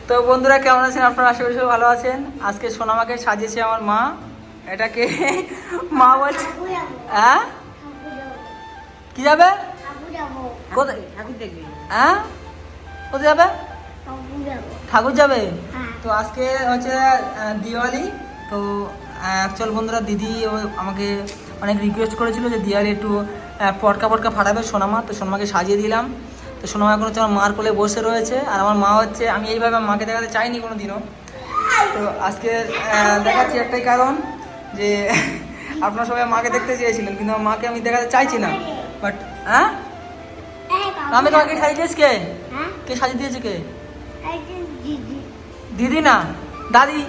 তো বন্ধুরা কেমন আছেন আপনারা? আশা করি সবাই ভালো আছেন। আজকে সোনামাকে সাজিয়েছে আমার মা। এটাকে মা বলছে হ্যাঁ কি যাবে কোথায়? ঠাকুর দেখবি? হ্যাঁ কোথায় যাবে? ঠাকুর যাবে। তো আজকে হচ্ছে দিওয়ালি। তো অ্যাকচুয়াল বন্ধুরা দিদি আমাকে অনেক রিকোয়েস্ট করেছিল যে দিওয়ালি একটু পটকা পটকা ফাটাবে সোনামা। তো সোনামাকে সাজিয়ে দিলাম। তো সোনামা এখন হচ্ছে আমার মার কোলে বসে রয়েছে। আর আমার মা হচ্ছে, আমি এইভাবে মাকে দেখাতে চাইনি কোনো দিনও। তো আজকে দেখাচ্ছি একটাই কারণ যে আপনারা সবাই মাকে দেখতে চেয়েছিলেন, কিন্তু আমার মাকে আমি দেখাতে চাইছি না। বাট হ্যাঁ আমি তোমাকে সাজিয়েছিস কে? কে সাজিয়ে দিয়েছে? কে? দিদি না, দাদি।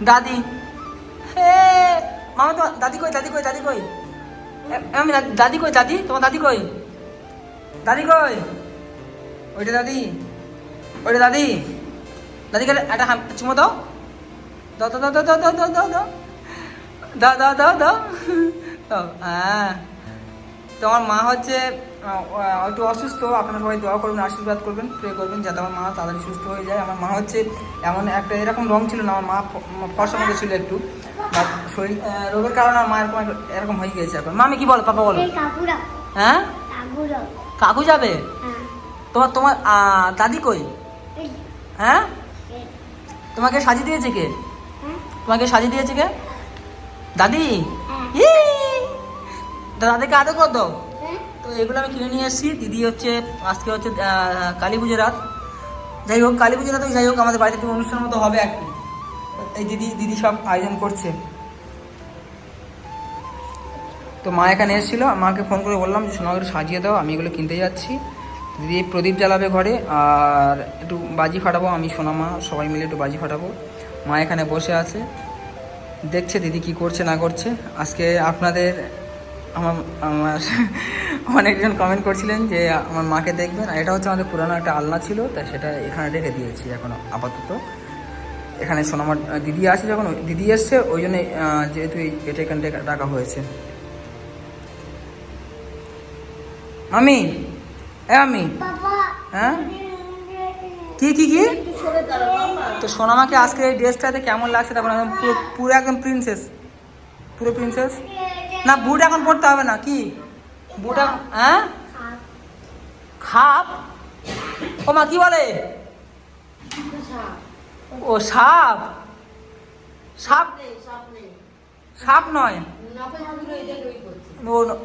দাদি। হে মামা, তোমার দাদি কই? দাদি কই? দাদি কই? আমি দাদি কই? দাদি, তোমার দাদি কই? দাদি কই? ওইটা দাদি, ওইটা দাদি। দাদিকে একটা চুমো দাও। দাও দাও দাও দাও দাও দাও দাও দাও দাও দাও দাও দাও দাও। হ্যাঁ, তোমার মা হচ্ছে একটু অসুস্থ। আপনারা সবাই দোয়া করবেন, আশীর্বাদ করবেন, প্রে করবেন যাতে আমার মা তাড়াতাড়ি সুস্থ হয়ে যায়। আমার মা হচ্ছে এমন একটা এরকম রং ছিল না, আমার মা ফর্সা মধ্যে ছিল একটু, বাট শরীর রোগের কারণে আমার মা এরকম হয়ে গিয়েছে এখন। মামি কি বলো? পাপা বলো। হ্যাঁ কাকু যাবে। তোমার তোমার দাদি কই? হ্যাঁ তোমাকে সাজিয়ে দিয়েছে কে? তোমাকে সাজিয়ে দিয়েছে কে? দাদি। দাদিকে আদর কর দাও। তো এগুলো আমি কিনে নিয়ে এসেছি। দিদি হচ্ছে আজকে হচ্ছে কালী পুজোর রাত। যাই হোক, কালী পুজোর রাত যাই হোক, আমাদের বাড়িতে একটু অনুষ্ঠান মতো হবে একটু। এই দিদি সব আয়োজন করছে। তো মা এখানে এসেছিলো, মাকে ফোন করে বললাম যে সোনাগুলো সাজিয়ে দাও, আমি এগুলো কিনতে যাচ্ছি। দিদি প্রদীপ জ্বালাবে ঘরে, আর একটু বাজি ফাটাবো। আমি সোনামা সবাই মিলে একটু বাজি ফাটাবো। মা এখানে বসে আছে, দেখছে দিদি কি করছে না করছে। আজকে আপনাদের আমার অনেকজন কমেন্ট করছিলেন যে আমার মাকে দেখবেন। আর এটা হচ্ছে আমাদের পুরানো একটা আলনা ছিল, তাই সেটা এখানে রেখে দিয়েছি এখন আপাতত। এখানে সোনামার দিদি আছে, যখন দিদি এসছে ওই জন্য যেহেতু এটা এখান থেকে রাখা হয়েছে। আমি আমি হ্যাঁ কি কি কি তো সোনামাকে আজকে এই ড্রেসটাতে কেমন লাগছে তখন? একদম পুরো পুরো একদম প্রিন্সেস, পুরো প্রিন্সেস। না বুট এখন পড়তে হবে না। কি বুট? হ্যাঁ খাপ? ও মা কি বলে? ও সাপ। সাপ সাপ নয়,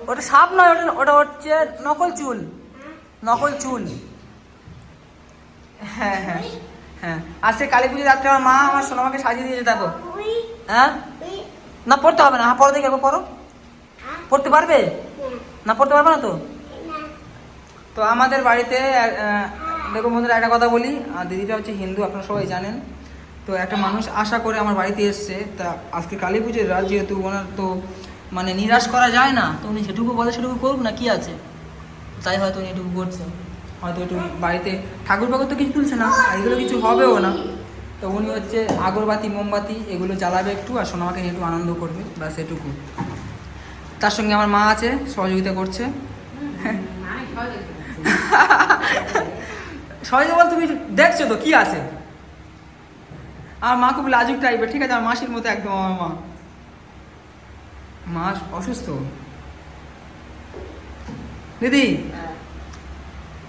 ওটা সাপ নয়, ওটা ওটা হচ্ছে নকল চুল। নকল চুল। হ্যাঁ হ্যাঁ হ্যাঁ। আজকে কালী পুজোর রাত্রে আমার মা আমার সোনামাকে সাজিয়ে দিয়েছে, দেখো। হ্যাঁ না পড়তে হবে না। হ্যাঁ পড়ো দেখি, একবার পড়ো। পড়তে পারবে না? পড়তে পারবে না তো? তো আমাদের বাড়িতে দেখো বন্ধুরা, একটা কথা বলি, দিদিটা হচ্ছে হিন্দু, আপনারা সবাই জানেন। তো একটা মানুষ আশা করে আমার বাড়িতে এসছে। তা আজকে কালী পুজোর রাত, যেহেতু ওনার তো মানে নিরাশ করা যায় না, তো উনি যেটুকু বলে সেটুকু করুক না, কি আছে। তাই হয়তো উনি এটুকু করছে, হয়তো একটু বাড়িতে ঠাকুর ফাকুর তো কিছু তুলছে না, আর এগুলো কিছু হবেও না। তো উনি হচ্ছে আগরবাতি মোমবাতি এগুলো জ্বালাবে একটু, আর সোনামাকে নিয়ে একটু আনন্দ করবে, ব্যাস এটুকু। তার সঙ্গে আমার মা আছে, সহযোগিতা করছে। সহযোগিতা বল, তুমি দেখছো তো কি আছে। আমার মা খুব লাজুক টাইপের, ঠিক আছে? আমার মাসির মতো একদম। আমার মা অসুস্থ। দিদি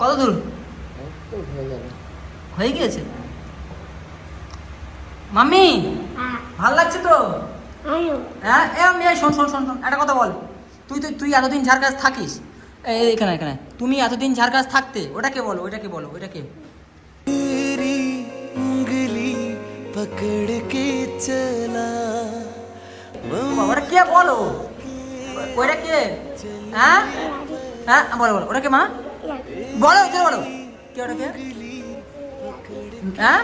কত দূর হয়ে গিয়েছে? মাম্মি ভাল লাগছে তো? হ্যাঁ আমি শোন শোন শোন শোন, একটা কথা বল। তুই এতদিন যার কাছে থাকিস, এখানে এখানে তুমি এতদিন যার কাছে থাকতে, ওটাকে বলো, ওইটাকে বলো, ওইটাকে। ওটা কে বলো? ওইটা কে? হ্যাঁ হ্যাঁ বলো বলো, ওটাকে মা বলো, চলো বলো। কে ওটাকে? হ্যাঁ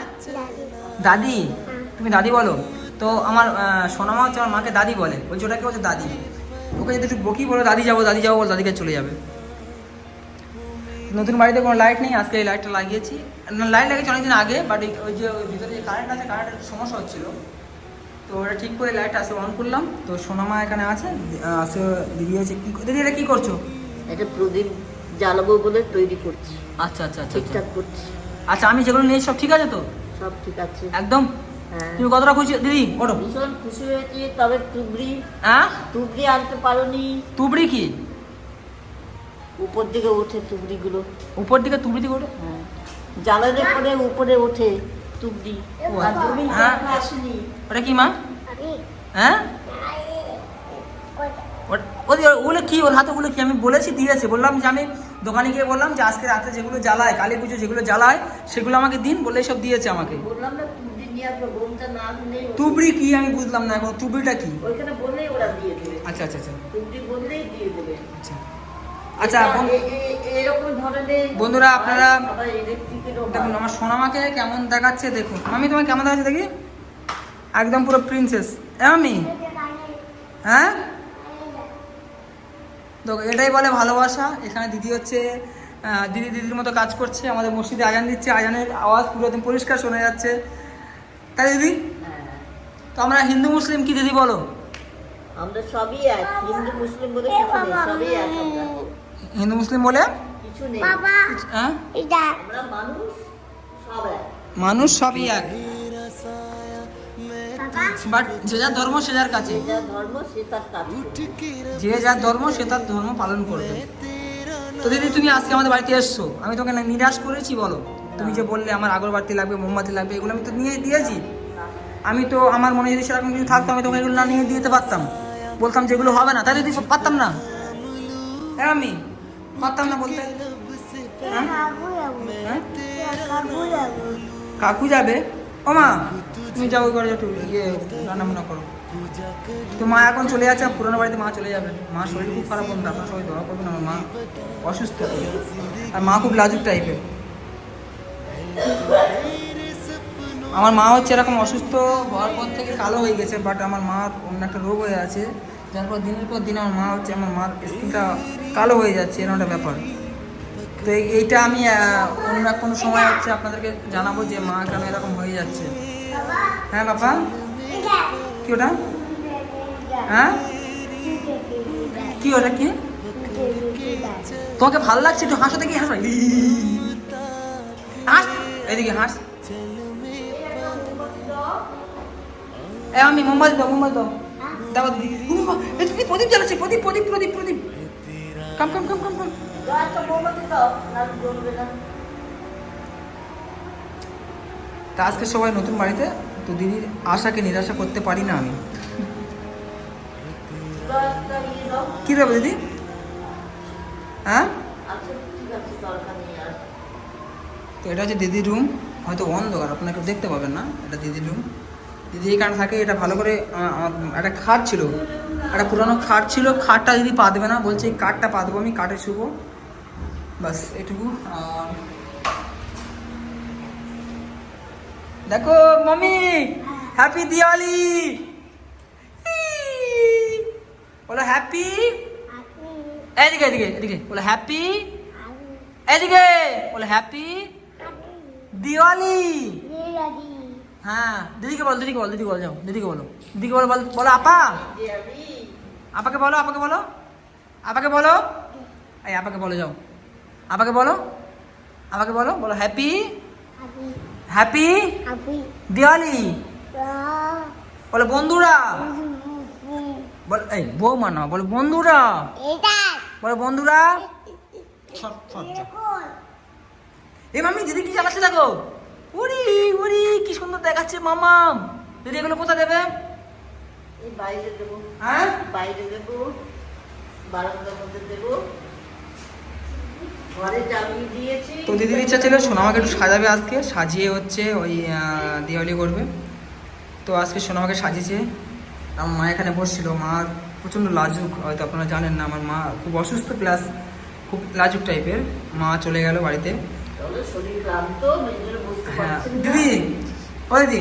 দাদি। তুমি দাদি বলো। তো আমার সোনামা হচ্ছে আমার মাকে দাদি বলে, বলছে ওটাকে হচ্ছে দাদি। ওকে যদি একটু বকি বলো দাদি যাবো দাদি যাবো বলো, দাদিকে চলে যাবে। নতুন বাড়িতে কোনো লাইট নেই, আজকে এই লাইটটা লাগিয়েছি। লাইট লাগিয়েছি অনেকদিন আগে, বাট ওই যে ওই ভিতরে যে কারেন্ট আছে, কারেন্টের সমস্যা হচ্ছিলো, তো ওটা ঠিক করে লাইটটা আসে অন করলাম। তো সোনামা এখানে আছে, আসে দিদি হচ্ছে কি দিদি এটা কি করছো? এটা প্রদীপ জ্বালাবো বলে তৈরি করছি। আচ্ছা আচ্ছা আচ্ছা ঠিকঠাক করছি। আচ্ছা আমি যেগুলো নিয়েছি সব ঠিক আছে তো? সব ঠিক আছে একদম? হ্যাঁ তুমি কতটা খুশি দিদি? ওঠো। ভীষণ খুশি হয়েছি, তবে তুবড়ি হ্যাঁ তুবড়ি আনতে পারোনি। তুবড়ি কি? উপর দিকে ওঠে তুবড়িগুলো। উপর দিকে তুবড়ি দিকে ওঠে? হ্যাঁ জ্বালানোর পরে উপরে ওঠে তুবড়ি। আর তুমি হ্যাঁ। এখনো আসেনি। ওটা কি মা? হ্যাঁ ওগুলো কি? ওর হাতে ওগুলো কি? আমি বলেছি দিয়েছে, বললাম যে আমি দোকানে গিয়ে বললাম যে আজকে রাতে যেগুলো জ্বালায়, কালী পুজো যেগুলো জ্বালায় সেগুলো আমাকে দিন, বলে সব দিয়েছে আমাকে। বললাম না তুবড়ি নিয়ে আসবে, বোনটা নাম নেই। তুবড়ি কি আমি বুঝলাম না এখন, তুবড়িটা কি? ওইখানে বললেই ওরা দিয়ে দেবে। আচ্ছা আচ্ছা আচ্ছা তুবড়ি বললেই দিয়ে দেবে। আচ্ছা আচ্ছা এরকম ধরনের বন্ধুরা আপনারা আবার ইলেকট্রিকেরও দেখুন আমার সোনামাকে কেমন দেখাচ্ছে দেখুন। আমি তোমায় কেমন দেখাচ্ছে দেখি, একদম পুরো প্রিন্সেস। আমি হ্যাঁ দেখো এটাই বলে ভালোবাসা। এখানে দিদি হচ্ছে দিদির মতো কাজ করছে, আমাদের মসজিদে আজান দিচ্ছে, আজানের আওয়াজ পুরো একদম পরিষ্কার শোনা যাচ্ছে, তাই দিদি? তো আমরা হিন্দু মুসলিম কি দিদি বলো? আমরা সবই এক, হিন্দু মুসলিম বলে কিছু নেই, সবই এক আমরা। হিন্দু মুসলিম বলে কিছু নেই। হ্যাঁ আমরা মানুষ সব এক। মানুষ সবই এক, বাট যে যার ধর্ম সে যার কাছে, যে যার ধর্ম সে তার কাছে। যে যার ধর্ম সে তার ধর্ম পালন করবে। তো দিদি তুমি আজকে আমাদের বাড়িতে এসছো, আমি তোকে নিরাশ করেছি বলো? তুমি যে বললে আমার আগরবাতি লাগবে, মোমবাতি লাগবে, এগুলো আমি তো নিয়ে দিয়েছি। আমি তো আমার মনে যদি সেরকম কিছু থাকতো আমি তোমাকে এগুলো না নিয়ে দিতে পারতাম, বলতাম যেগুলো হবে না, তাই যদি পারতাম না? হ্যাঁ আমি পারতাম না বলতে। হ্যাঁ? হ্যাঁ? কাকু যাবে? ও মা তুমি যাও ওই ঘরে একটু রান্না বান্না করো। তো মা এখন চলে যাচ্ছে পুরোনো বাড়িতে, মা চলে যাবে। মা শরীর খুব খারাপ, বন্ধু আপনার সবাই দোয়া করবেন, আমার মা অসুস্থ আর মা খুব লাজুক টাইপের। আমার মা হচ্ছে এরকম অসুস্থ হওয়ার পর থেকে কালো হয়ে গেছে, বাট আমার মার অন্য একটা রোগ হয়ে আছে, যার পর দিনের পর দিন আমার মা হচ্ছে, আমার মার স্কিনটা কালো হয়ে যাচ্ছে, এরকম একটা ব্যাপার। তো এইটা আমি অন্য কোনো সময় হচ্ছে আপনাদেরকে জানাবো যে মা কেন এরকম হয়ে যাচ্ছে। হ্যাঁ বাবা কি ওটা? হ্যাঁ কি ওটা কি? তোমাকে ভালো লাগছে? একটু হাসো দেখি, হাসো, হাস এদিকে হাস। আমি মোমবাতি দাও, মোমবাতি দাও, দাও দিদি। তুমি প্রদীপ জ্বালাচ্ছে, প্রদীপ প্রদীপ প্রদীপ প্রদীপ। কাম কাম কাম কাম কাম। তা আজকে সবাই নতুন বাড়িতে, তো দিদির আশাকে নিরাশা করতে পারি না আমি। কি দেবো দিদি? হ্যাঁ তো এটা হচ্ছে দিদির রুম, হয়তো অন্ধকার আপনারা কেউ দেখতে পাবেন না, এটা দিদির রুম। দিদি এখানে থাকে, এটা ভালো করে একটা খাট ছিল, একটা পুরানো খাট ছিল, খাটটা দিদি পা দেবে না, বলছে এই কাঠটা পা দেবো আমি, কাঠে শুবো, বাস এটুকু। আর দেখো মামি, হ্যাপি দিওয়ালি বলো, হ্যাপি এদিকে এদিকে এদিকে বলো, হ্যাপি এদিকে বলো, হ্যাপি দিওয়ালি। হ্যাঁ দিদিকে বল, দিদিকে বল, দিদিকে বল, যাও দিদিকে বলো, দিদিকে বলো, বলো আপা, আপাকে বলো, আপাকে বলো, আপাকে বলো, এই আপাকে বলো, যাও আপাকে বলো, আপাকে বলো, বলো হ্যাপি হ্যাপি দিওয়ালি। বলো বন্ধুরা, বল এই বৌমা না, বলো বন্ধুরা, বলো বন্ধুরা। এই মামি দিদি কি চালাচ্ছে দেখো, উরি উরি কি সুন্দর দেখাচ্ছে মামা। দিদি এগুলো কোথায় দেবে? এই বাইরে দেবো। হ্যাঁ বাইরে দেবো, বারান্দার মধ্যে দেবো, ঘরে চাবি দিয়েছি। তো দিদির ইচ্ছা ছিল সোনামাকে একটু সাজাবে, আজকে সাজিয়ে হচ্ছে ওই দিওয়ালি করবে। তো আজকে সোনামাকে সাজিয়েছে, আমার মা এখানে বসছিল, মা প্রচণ্ড লাজুক, হয়তো আপনারা জানেন না, আমার মা খুব অসুস্থ প্লাস খুব লাজুক টাইপের। মা চলে গেল বাড়িতে। হ্যাঁ দিদি, ও দিদি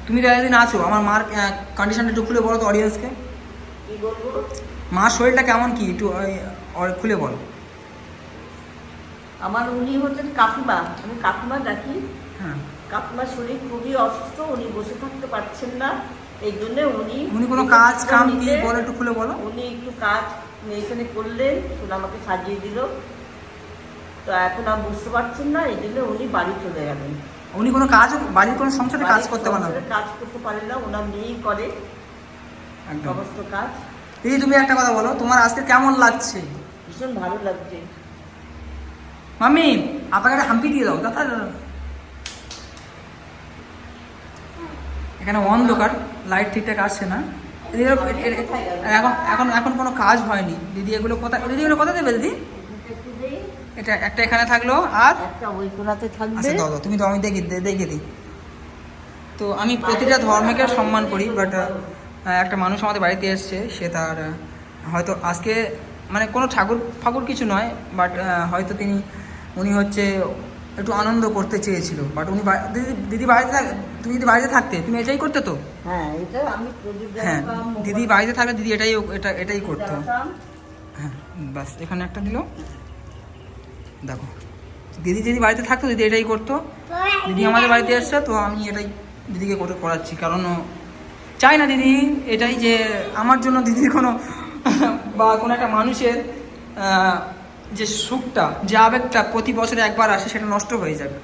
তুমি একদিন আছো, আমার মার কন্ডিশনটা একটু খুলে বলো তো অডিয়েন্সকে। কি বলবো? মার শরীরটা কেমন কি একটু খুলে বল। আমার উনি হচ্ছেন কাকিমা, আমি কাকিমা ডাকি। হ্যাঁ কাকিমার শরীর খুবই অসুস্থ, উনি বসে থাকতে পারছেন না, এই জন্য উনি কোনো কাজ কাম কি বলো, একটু খুলে বলো। উনি একটু কাজ এখানে করলেন, আমাকে সাজিয়ে দিল। তো এখন আর বুঝতে পারছেন না, এই জন্য উনি বাড়ি চলে গেলেন। উনি কোনো কাজ, বাড়ির কোনো সংসারে কাজ করতে পারেন না? কাজ করতে পারেন না, ওনার মেয়েই করে একদম সমস্ত কাজ। দিদি তুমি একটা কথা বলো, তোমার আজকে কেমন লাগছে? ভীষণ ভালো লাগছে। মাম্মি আপনাকে একটা হাম্পি দিয়ে দাও। দাদা এখানে অন্ধকার, লাইট ঠিকঠাক আসছে না। দিদি এখন এখন এখন কোনো কাজ হয়নি দিদি। এগুলো কোথায়, দিদি এগুলো কোথায় দেবে দিদি? এটা একটা এখানে থাকলো আর একটা ওই কোণাতে থাকবে। আচ্ছা দাও দাও, তুমি তো, আমি দেখে দিই। তো আমি প্রতিটা ধর্মকে সম্মান করি, বাট একটা মানুষ আমাদের বাড়িতে এসছে, সে তার হয়তো আজকে মানে কোনো ঠাকুর কিছু নয়, বাট হয়তো উনি হচ্ছে একটু আনন্দ করতে চেয়েছিল। বাট উনি দিদি বাড়িতে তুমি যদি বাড়িতে থাকতে তুমি এটাই করতে তো? হ্যাঁ, এটা আমি প্রদীপ হ্যাঁ, জ্বালাতাম, দিদি বাড়িতে থাকলে দিদি এটাই করতো। জ্বালাতাম। হ্যাঁ বাস, এখানে একটা দিল। দেখো, দিদি যদি বাড়িতে থাকতো দিদি এটাই করতো। দিদি আমাদের বাড়িতে এসছে, তো আমি এটাই দিদিকে করাচ্ছি। কারণ চাই না দিদি এটাই যে আমার জন্য দিদির কোনো বা কোনো একটা মানুষের যে সুখটা, যে আবেগটা প্রতি বছরে একবার আসে, সেটা নষ্ট হয়ে যাবে।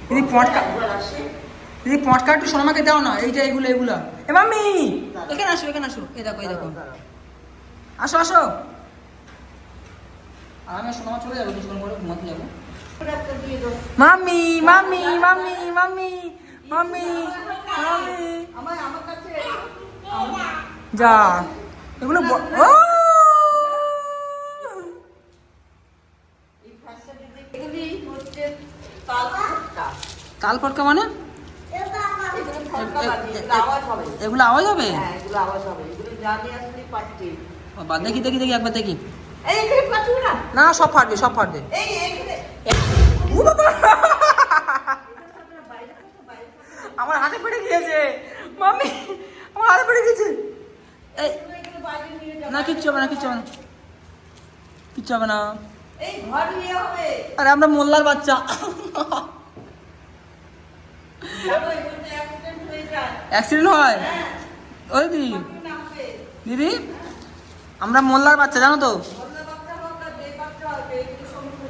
দিদি পটকা একটু সোনামাকে দাও না। এইটা এগুলা এ মাম্মি এখানে আসো, এখানে আসো। এই দেখো আসো আসো। আর আমি সোনামা চলে যাবো, কিছুক্ষণ পরে ঘুমাতে যাবো। Mummy mummy mummy mummy mummy mummy আমার কাছে যা এগুলো ও এগুলি হচ্ছে তাল ফটকা। তাল ফটকা মানে? এগুলো ফটকা বাজে, এগুলো আওয়াজ হবে। এগুলো আওয়াজ হবে? হ্যাঁ, এগুলো আওয়াজ হবে। এগুলো জানি আসলে পাচ্ছে। বাবা দেখি একবার দেখি। এই এখানে পাচ্ছো না? না, সব ফাটবে। এই এখানে ও বাবা, আমার হাতে পড়ে গিয়েছে মাম্মি, আমার হাতে পড়ে গিয়েছে। এই এগুলো বাইরে নিয়ে যাও। না, কিচ্ছু হবে না। এই ঘর নিয়ে হবে। আরে আমরা মোল্লার বাচ্চা। জানো এগুলো অ্যাক্সিডেন্ট হয়ে যায়। অ্যাক্সিডেন্ট হয়? হ্যাঁ, ওই দিদি নামবে। দিদি আমরা মোল্লার বাচ্চা, জানো তো? বন্ধ বাচ্চা হোক আর যে বাচ্চা হবে, এগুলো সমস্ত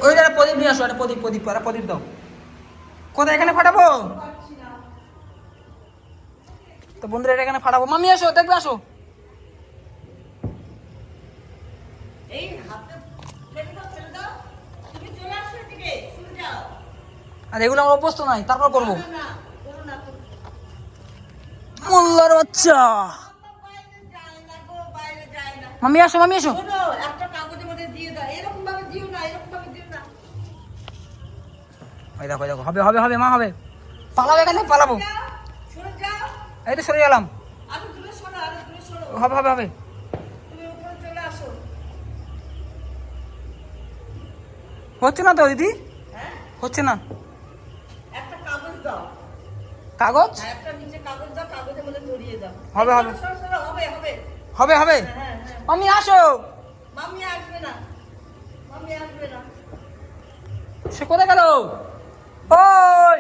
ওই যারা প্রদীপ নিয়ে আসো, একটা প্রদীপ দাও। কোথায় এখানে ফাটাবো? পাচ্ছি না। তো বন্ধুরা এটা এখানে ফাটাবো। মাম্মি আসো, দেখবে আসো। এই হাতে ফেলে দাও। তুমি চলে আসো এদিকে, শুনে যাও। আর এগুলো আমার অভ্যস্ত নাই, তারপর করবো। না, না, করো না তো। মোল্লার বাচ্চা। বাইরে যায় না গো, বাইরে যায় না। মাম্মি আসো। শোনো, একটা কাগজের মধ্যে দিয়ে দাও। এরকম ভাবে দিও না। ওই দেখো হবে মা, হবে। পালাবো, এখানে পালাবো। যাও, সরে যাও। এই তো সরে গেলাম। আরো দূরে সরো। হবে। তুমি উপরে চলে আসো। হচ্ছে না তো দিদি? হ্যাঁ, হচ্ছে না। একটা কাগজ দাও। কাগজ আর একটা নিচে কাগজ দাও, কাগজের মধ্যে জড়িয়ে দাও। হবে। সরো, সরো, হবে। হবে। হ্যাঁ। মাম্মি আসো। মাম্মি আসবে না। সে কোথায় গেল? ওই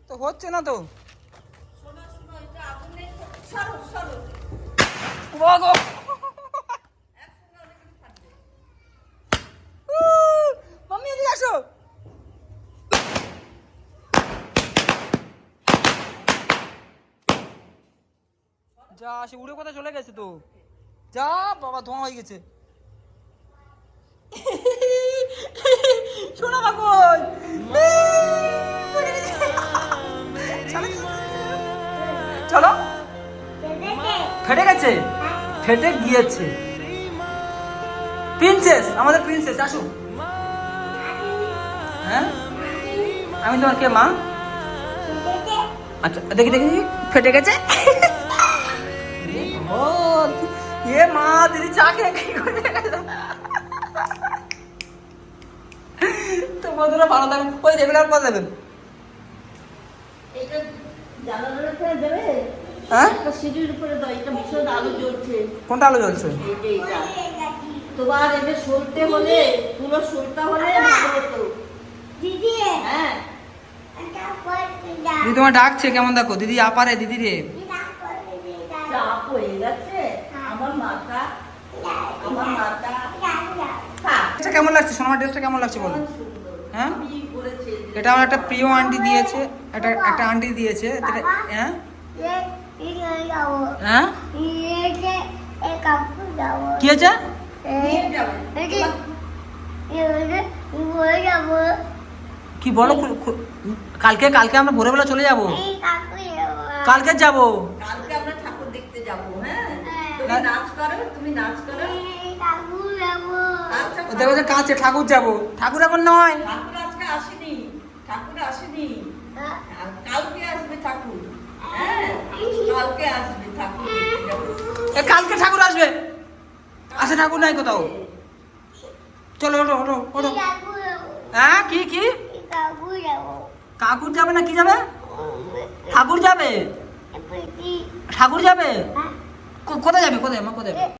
তো হচ্ছে না তো। শোনো, এটা আগুন নেই তো। সরো। বাগো। একসঙ্গে অনেক কিছু থাকবে। মাম্মি এদিকে আসো। যা, সে উড়ে কোথায় চলে গেছে তো। যা বাবা, ধোঁয়া হয়ে গেছে। শোনা মা কই? চলো, ফেটে গিয়েছে। প্রিন্সেস, আমাদের প্রিন্সেস আসো। হ্যাঁ, আমি তোমার কে মা? আচ্ছা দেখি ফেটে গেছে। ও এ মা, দিদি চা খেয়ে কি করে তো বন্ধুরা ভালো থাকবেন। ওই রেগুলার কথা দেবেন। এটা জানালার উপরে দেবে। হ্যাঁ, একটা সিঁড়ির উপরে দাও। এটা ভীষণ আলো জ্বলছে। কোনটা আলো জ্বলছে? এইটা তোমার এটা সরতে হলে, পুরো সরতে হলে ভালো হতো। দিদি হ্যাঁ, দিদি তোমার ডাকছে, কেমন দেখো দিদি, আপারে দিদি রে। চাপ হয়ে যাচ্ছে। আমার মাটা থাক। ড্রেসটা কেমন লাগছে সোনামার, ড্রেসটা কেমন লাগছে বলো? হ্যাঁ? আমি করেছি। এটা আমার একটা প্রিয় আন্টি দিয়েছে, একটা আন্টি দিয়েছে হ্যাঁ হ্যাঁ কি হয়েছে? নিয়ে যাবে। কি বলো কালকে আমরা ভোরবেলা চলে যাব, কালকে যাব। কালকে আমরা ঠাকুর দেখতে যাবো, হ্যাঁ? তুমি না। নাচ করো, তুমি নাচ করো। আচ্ছা, দেখো যে কাছে ঠাকুর যাব, ঠাকুর এখন নয়। ঠাকুর আজকে আসেনি, ঠাকুর আসেনি। আর কালকে আসবে ঠাকুর, হ্যাঁ? কালকে আসবে ঠাকুর দেখতে যাবো। কালকে ঠাকুর আসবে, আসে ঠাকুর নাই কোথাও। চলো ওঠো ওঠো ওঠো। হ্যাঁ কি কি কাকুর যাবে না কি যাবে? ঠাকুর যাবে, ঠাকুর যাবে। কোথায় যাবে, কোথায় মা, কোথায়?